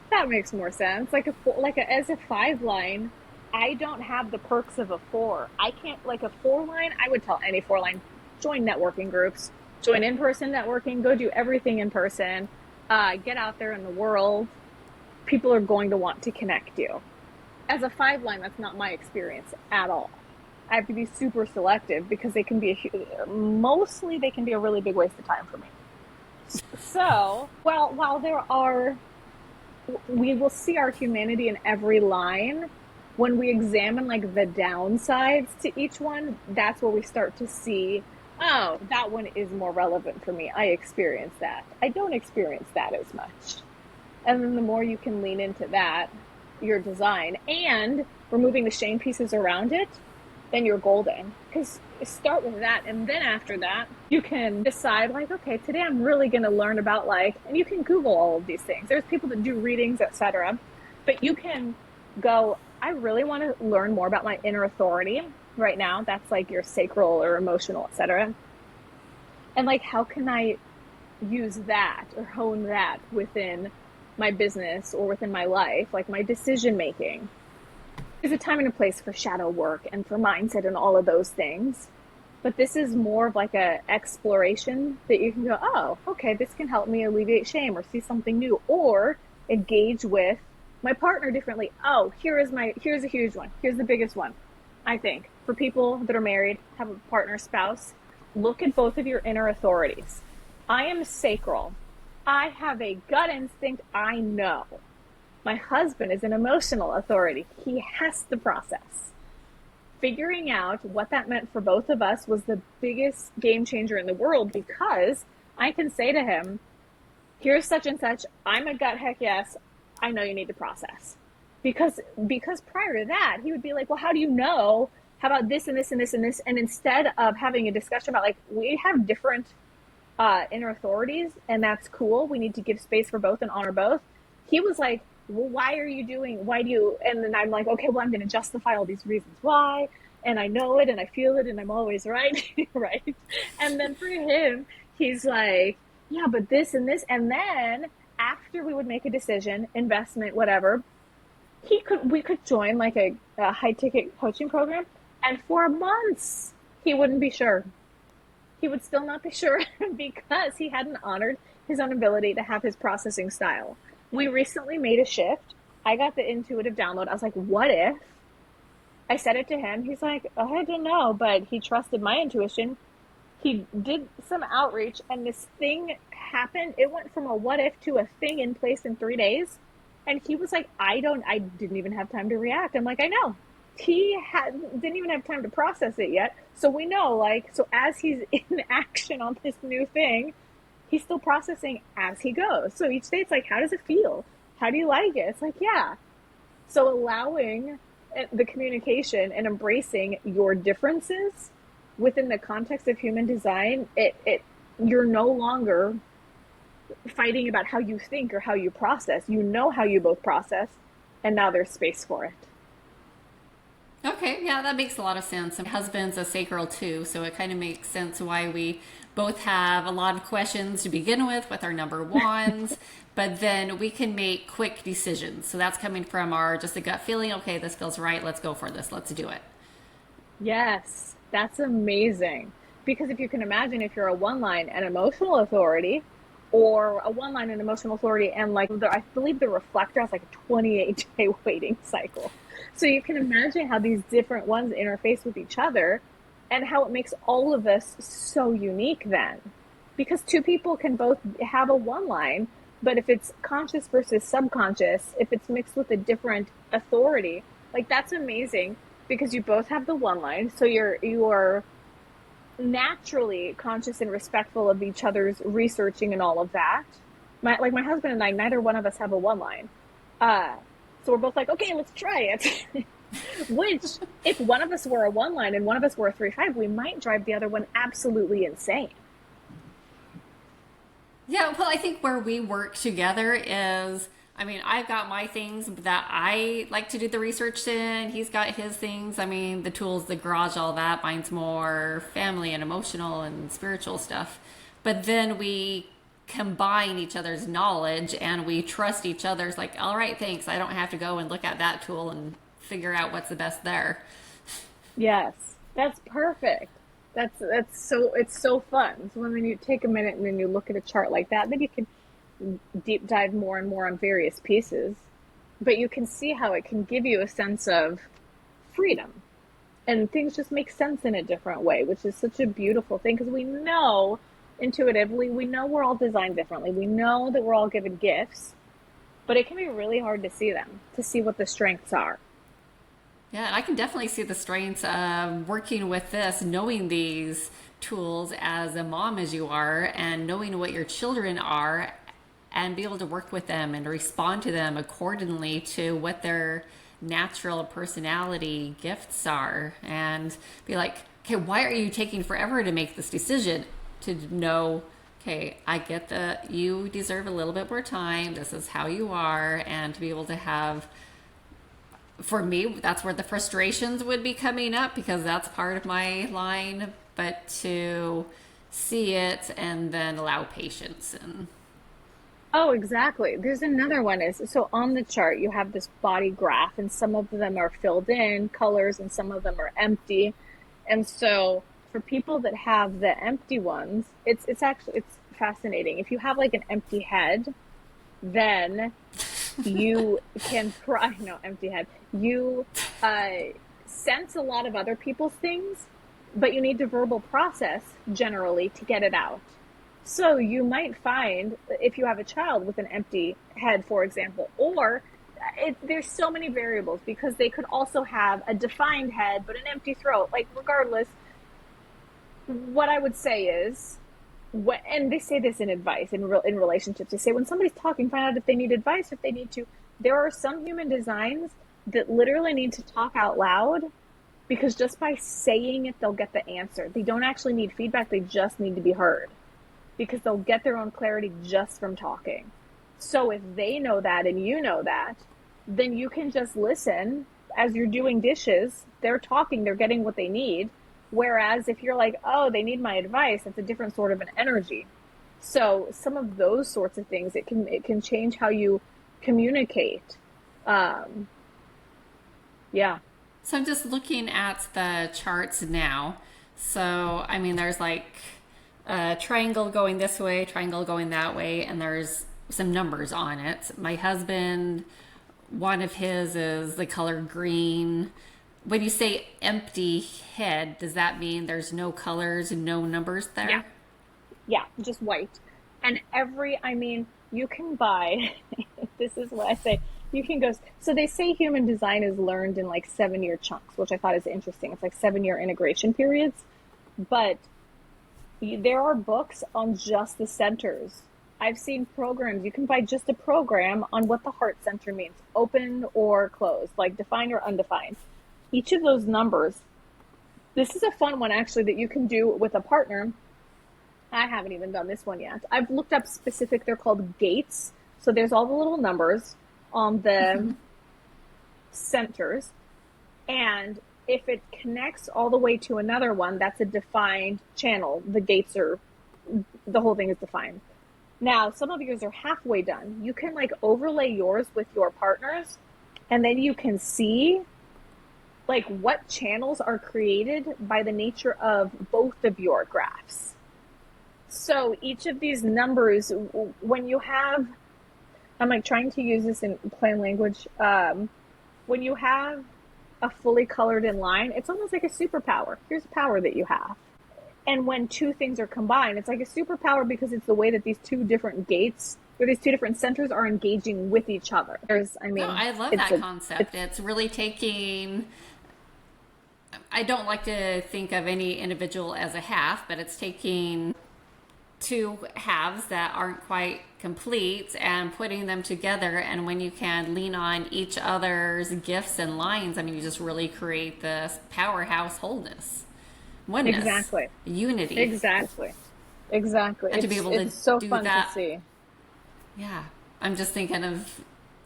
B: That makes more sense. As a 5 line, I don't have the perks of a 4. I can't, like a 4 line. I would tell any 4 line, join networking groups, join in-person networking, go do everything in person, get out there in the world. People are going to want to connect you. As a 5 line, that's not my experience at all. I have to be super selective because they can be mostly they can be a really big waste of time for me. So, while we will see our humanity in every line, when we examine like the downsides to each one, that's where we start to see, oh, that one is more relevant for me. I experience that. I don't experience that as much. And then the more you can lean into that, your design, and removing the shame pieces around it, then you're golden. Because start with that, and then after that, you can decide like, okay, today I'm really going to learn about and you can Google all of these things. There's people that do readings, etc. But you can go, I really want to learn more about my inner authority right now. That's like your sacral or emotional, etc. And like, how can I use that or hone that within my business or within my life, like my decision making? There's a time and a place for shadow work and for mindset and all of those things. But this is more of like a exploration that you can go, oh, okay, this can help me alleviate shame or see something new, or engage with my partner differently. Oh, here's a huge one. Here's the biggest one. I think for people that are married, have a partner, spouse, look at both of your inner authorities. I am sacral. I have a gut instinct. I know. My husband is an emotional authority. He has to process. Figuring out what that meant for both of us was the biggest game changer in the world, because I can say to him, here's such and such. I'm a gut heck yes. I know you need to process. because prior to that, he would be like, well, how do you know? How about this and this and this and this? And instead of having a discussion about like, we have different inner authorities, and that's cool. We need to give space for both and honor both. He was like, well, why do you, and then I'm like, okay, well, I'm going to justify all these reasons why. And I know it and I feel it and I'm always right. Right. And then for him, he's like, yeah, but this and this. And then after we would make a decision, investment, whatever, we could join like a high ticket coaching program. And for months, he wouldn't be sure. He would still not be sure because he hadn't honored his own ability to have his processing style. We recently made a shift. I got the intuitive download. I was like, what if? I said it to him. He's like, oh, I don't know, but he trusted my intuition. He did some outreach and this thing happened. It went from a what if to a thing in place in 3 days. And he was like, I didn't even have time to react. I'm like, I know. Didn't even have time to process it yet. So we know, like, so as he's in action on this new thing, he's still processing as he goes. So each day it's like, how does it feel? How do you like it? It's like, yeah. So allowing the communication and embracing your differences within the context of human design, you're no longer fighting about how you think or how you process. You know how you both process, and now there's space for it.
A: Okay, yeah, that makes a lot of sense. My husband's a sacral too, so it kind of makes sense why we both have a lot of questions to begin with our number ones, but then we can make quick decisions. So that's coming from our just a gut feeling. Okay, this feels right. Let's go for this. Let's do it.
B: Yes, that's amazing. Because if you can imagine, if you're a one line and emotional authority, or a one line and emotional authority, and like I believe the reflector has like a 28-day waiting cycle. So you can imagine how these different ones interface with each other and how it makes all of us so unique then. Because two people can both have a one line, but if it's conscious versus subconscious, if it's mixed with a different authority, like that's amazing because you both have the one line. So you're naturally conscious and respectful of each other's researching and all of that. My husband and I, neither one of us have a one line. So we're both like, okay, let's try it. Which, if one of us were a one line and one of us were a 3-5, we might drive the other one absolutely insane.
A: Yeah, well, I think where we work together is, I mean, I've got my things that I like to do the research in. He's got his things. I mean, the tools, the garage, all that. Mine's more family and emotional and spiritual stuff. But then we combine each other's knowledge and we trust each other's like, all right, thanks. I don't have to go and look at that tool and figure out what's the best there.
B: Yes, that's perfect. It's so fun. So when you take a minute and then you look at a chart like that, then you can deep dive more and more on various pieces. But you can see how it can give you a sense of freedom. And things just make sense in a different way, which is such a beautiful thing because we know intuitively, we know we're all designed differently. We know that we're all given gifts, but it can be really hard to see them, to see what the strengths are.
A: Yeah, I can definitely see the strengths of working with this, knowing these tools as a mom as you are, and knowing what your children are, and be able to work with them and respond to them accordingly to what their natural personality gifts are, and be like, okay, why are you taking forever to make this decision? To know, okay, I get that you deserve a little bit more time. This is how you are, and to be able to have, for me, that's where the frustrations would be coming up because that's part of my line, but to see it and then allow patience. And
B: Oh, exactly. There's another one is so on the chart you have this body graph and some of them are filled in colors and some of them are empty. And so for people that have the empty ones, it's fascinating. If you have like an empty head, then you can no, empty head. You sense a lot of other people's things, but you need to verbal process generally to get it out. So you might find if you have a child with an empty head, for example, or there's so many variables because they could also have a defined head but an empty throat. Like regardless, what I would say is, and they say this in advice in relationships. They say when somebody's talking, find out if they need advice, if they need to There are some human designs that literally need to talk out loud because just by saying it, they'll get the answer. They don't actually need feedback, they just need to be heard because they'll get their own clarity just from talking. So if they know that and you know that, then you can just listen as you're doing dishes. They're talking, they're getting what they need. Whereas if you're like, oh, they need my advice, that's a different sort of an energy. So some of those sorts of things, it can change how you communicate. Um, yeah.
A: So I'm just looking at the charts now. So, I mean, there's like a triangle going this way, triangle going that way, and there's some numbers on it. My husband, one of his is the color green. When you say empty head, does that mean there's no colors and no numbers
B: Yeah.
A: there?
B: Yeah, just white. And I mean, you can buy, this is what I say, you can go, so they say human design is learned in like 7-year chunks, which I thought is interesting. It's like 7-year integration periods. But there are books on just the centers. I've seen programs, you can buy just a program on what the heart center means, open or closed, like defined or undefined. Each of those numbers, this is a fun one actually that you can do with a partner. I haven't even done this one yet. I've looked up specific, they're called gates. So there's all the little numbers on the centers. And if it connects all the way to another one, that's a defined channel. The gates are, the whole thing is defined. Now, some of yours are halfway done. You can like overlay yours with your partners, and then you can see like what channels are created by the nature of both of your graphs. So each of these numbers, when you have, I'm like trying to use this in plain language. When you have a fully colored in line, it's almost like a superpower. Here's a power that you have. And when two things are combined, it's like a superpower because it's the way that these two different gates or these two different centers are engaging with each other.
A: No, I love that concept. It's really taking, I don't like to think of any individual as a half, but it's taking two halves that aren't quite complete and putting them together. And when you can lean on each other's gifts and lines, I mean, you just really create this powerhouse wholeness, oneness,
B: exactly,
A: unity.
B: exactly, exactly.
A: And to be able to
B: It's so
A: do
B: fun to
A: that,
B: see.
A: yeah, I'm just thinking of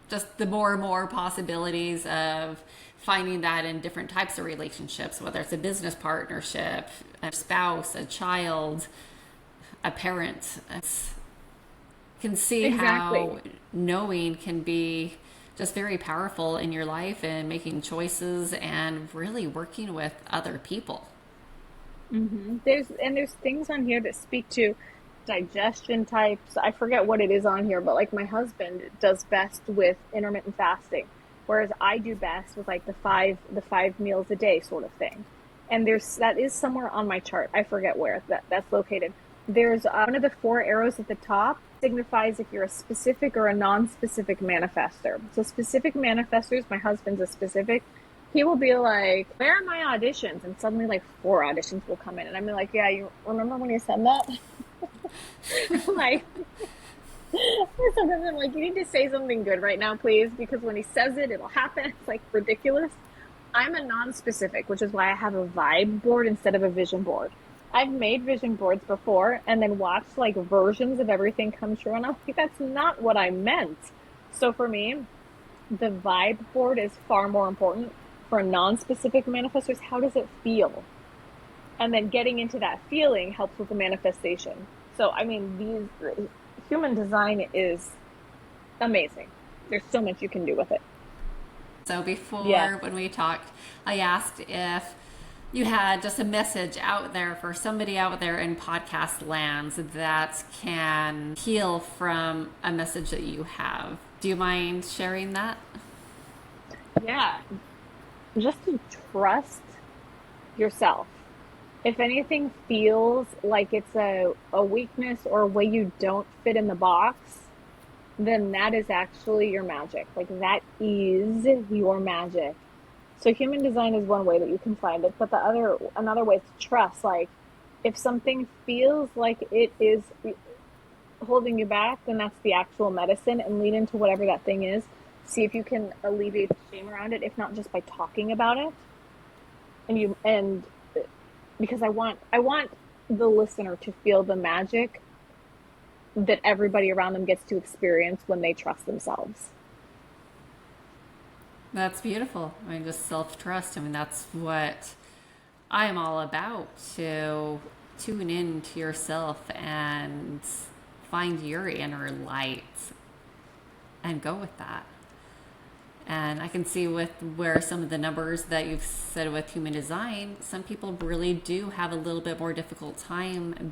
A: just the more and more possibilities of finding that in different types of relationships, whether it's a business partnership, a spouse, a child, a parent. Can see
B: Exactly.
A: how knowing can be just very powerful in your life and making choices and really working with other people.
B: There's things on here that speak to digestion types. I forget what it is on here, but like my husband does best with intermittent fasting, whereas I do best with like the five meals a day sort of thing. And there's that is somewhere on my chart. I forget where that's located. There's one of the four arrows at the top signifies if you're a specific or a non-specific manifester. So specific manifestors, my husband's a specific. He will be like, "Where are my auditions?" And suddenly, like 4 auditions will come in, and I'm like, "Yeah, you remember when you said that?" Like, sometimes I'm like, "You need to say something good right now, please," because when he says it, it'll happen. It's like ridiculous. I'm a non-specific, which is why I have a vibe board instead of a vision board. I've made vision boards before and then watched like versions of everything come true, and I'm like, that's not what I meant. So for me, the vibe board is far more important for non-specific manifestors. How does it feel? And then getting into that feeling helps with the manifestation. So I mean, these human design is amazing. There's so much you can do with it.
A: So
B: Yeah.
A: before, when we talked, I asked if you had just a message out there for somebody out there in podcast lands that can heal from a message that you have. Do you mind sharing that?
B: Yeah. Just to trust yourself. If anything feels like it's a weakness or a way you don't fit in the box, then that is actually your magic. Like that is your magic. So human design is one way that you can find it, but another way is to trust. Like if something feels like it is holding you back, then that's the actual medicine and lean into whatever that thing is. see if you can alleviate the shame around it, if not just by talking about it. And because I want the listener to feel the magic that everybody around them gets to experience when they trust themselves.
A: That's beautiful. I mean, just self-trust. I mean, that's what I'm all about, to tune in to yourself and find your inner light and go with that. And I can see with where some of the numbers that you've said with human design, some people really do have a little bit more difficult time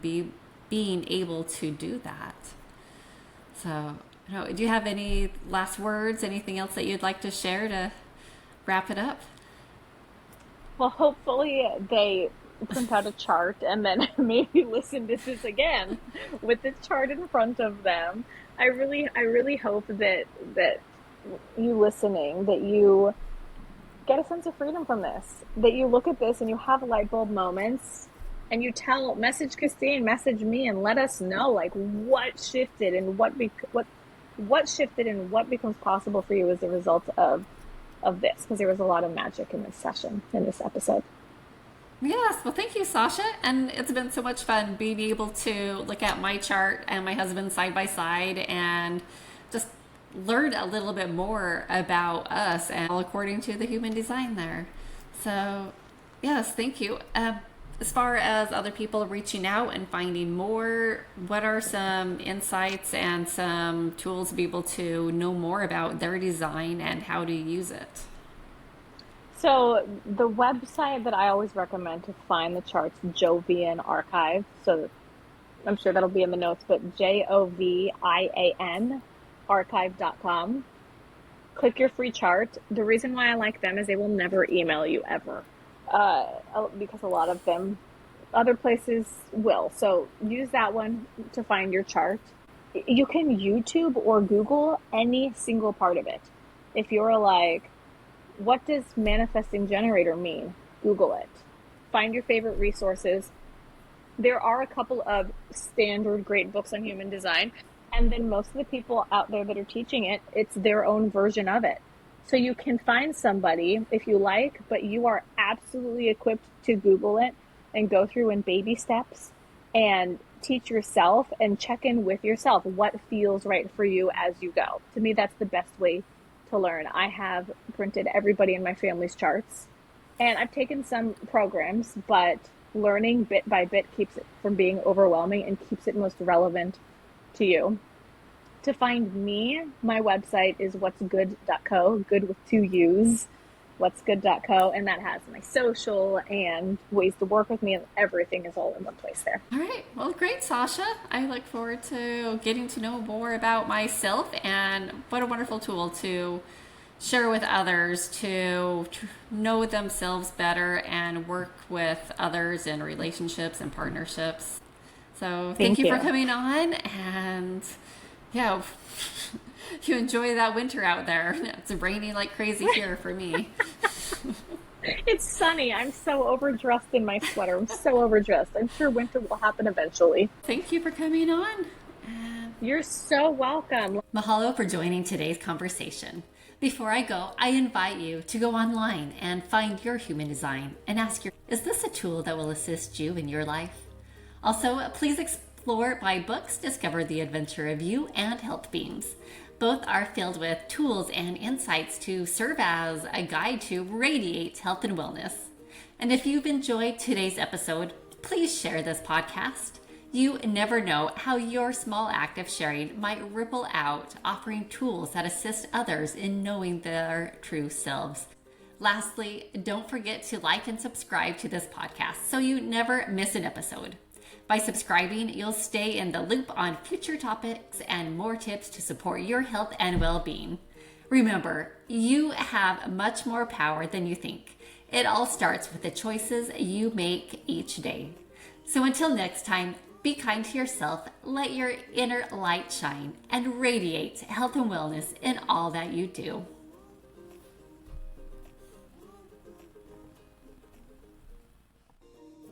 A: being able to do that. So, do you have any last words, anything else that you'd like to share to wrap it up?
B: Well, hopefully they print out a chart and then maybe listen to this again with the chart in front of them. I really hope that you listening, that you get a sense of freedom from this, that you look at this and you have light bulb moments and you message Christine, message me, and let us know like what shifted and what shifted and what becomes possible for you as a result of this, because there was a lot of magic in this session, in this episode.
A: Yes, well, thank you, Sasha. And it's been so much fun being able to look at my chart and my husband side by side and just learn a little bit more about us and all according to the human design there. So, yes, thank you. As far as other people reaching out and finding more, what are some insights and some tools to be able to know more about their design and how to use it?
B: So the website that I always recommend to find the charts, Jovian Archive. So I'm sure that'll be in the notes, but Jovian archive.com. Click your free chart. The reason why I like them is they will never email you ever, because a lot of them, other places will. So use that one to find your chart. You can YouTube or Google any single part of it. If you're like, what does manifesting generator mean? Google it. Find your favorite resources. There are a couple of standard great books on human design, and then most of the people out there that are teaching it, it's their own version of it. So you can find somebody if you like, but you are absolutely equipped to Google it and go through in baby steps and teach yourself and check in with yourself what feels right for you as you go. To me, that's the best way to learn. I have printed everybody in my family's charts, and I've taken some programs, but learning bit by bit keeps it from being overwhelming and keeps it most relevant to you. To find me, my website is what'sgood.co, good with two U's, what'sgood.co, and that has my social and ways to work with me, and everything is all in one place there.
A: All right. Well, great, Sasha. I look forward to getting to know more about myself, and what a wonderful tool to share with others to know themselves better and work with others in relationships and partnerships. So thank you for coming on, and yeah, you enjoy that winter out there. It's raining like crazy here for me.
B: It's sunny. I'm so overdressed in my sweater. I'm so overdressed. I'm sure winter will happen eventually.
A: Thank you for coming on.
B: You're so welcome.
A: Mahalo for joining today's conversation. Before I go, I invite you to go online and find your human design and ask is this a tool that will assist you in your life? Also, please explore my books, Discover the Adventure of You and Health Beams. Both are filled with tools and insights to serve as a guide to radiate health and wellness. And if you've enjoyed today's episode, please share this podcast. You never know how your small act of sharing might ripple out, offering tools that assist others in knowing their true selves. Lastly, don't forget to like and subscribe to this podcast so you never miss an episode. By subscribing, you'll stay in the loop on future topics and more tips to support your health and well-being. Remember, you have much more power than you think. It all starts with the choices you make each day. So until next time, be kind to yourself, let your inner light shine, and radiate health and wellness in all that you do.